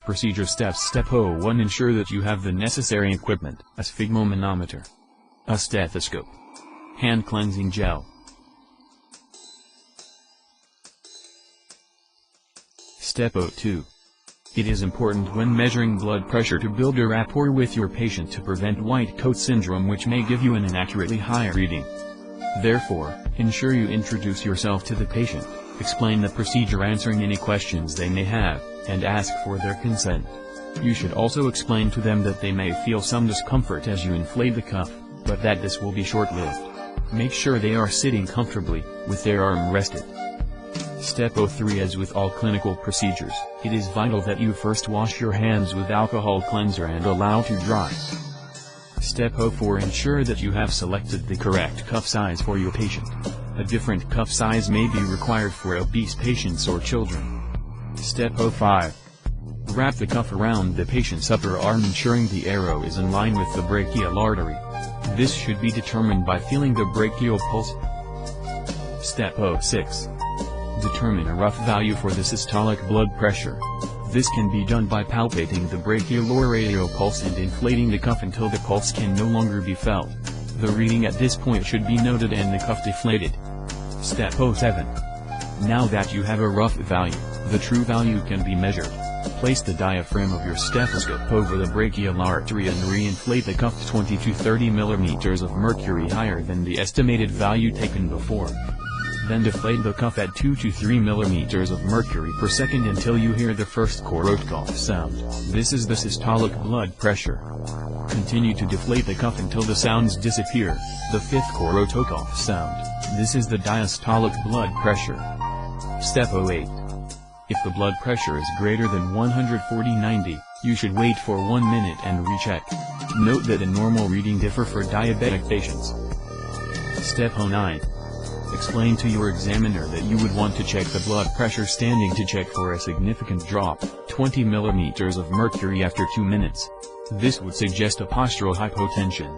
Procedure steps. Step 01. Ensure that you have the necessary equipment: a sphygmomanometer, a stethoscope, hand cleansing gel. Step 02. It is important when measuring blood pressure to build a rapport with your patient to prevent white coat syndrome, which may give you an inaccurately high reading. Therefore, ensure you introduce yourself to the patient, explain the procedure, answering any questions they may have, and ask for their consent. You should also explain to them that they may feel some discomfort as you inflate the cuff, but that this will be short-lived. Make sure they are sitting comfortably, with their arm rested. Step 03. As with all clinical procedures, it is vital that you first wash your hands with alcohol cleanser and allow to dry. Step 04. Ensure that you have selected the correct cuff size for your patient. A different cuff size may be required for obese patients or children. Step 05. Wrap the cuff around the patient's upper arm, ensuring the arrow is in line with the brachial artery. This should be determined by feeling the brachial pulse. Step 06. Determine a rough value for the systolic blood pressure. This can be done by palpating the brachial or radial pulse and inflating the cuff until the pulse can no longer be felt. The reading at this point should be noted and the cuff deflated. Step 07. Now that you have a rough value, the true value can be measured. Place the diaphragm of your stethoscope over the brachial artery and re-inflate the cuff to 20 to 30 mm of mercury higher than the estimated value taken before. Then deflate the cuff at 2 to 3 mm of mercury per second until you hear the first Korotkoff sound. This is the systolic blood pressure. Continue to deflate the cuff until the sounds disappear, the fifth Korotkoff sound. This is the diastolic blood pressure. Step 08. If the blood pressure is greater than 140/90, you should wait for 1 minute and recheck. Note that a normal reading differs for diabetic patients. Step 09. Explain to your examiner that you would want to check the blood pressure standing to check for a significant drop, 20 mm of mercury after 2 minutes. This would suggest a postural hypotension.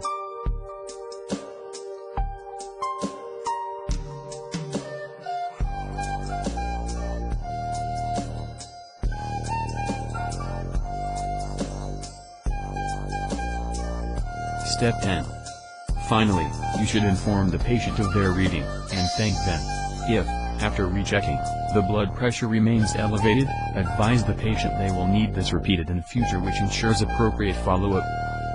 Step 10. Finally, you should inform the patient of their reading, and thank them. If, after rechecking, the blood pressure remains elevated, advise the patient they will need this repeated in future, which ensures appropriate follow-up.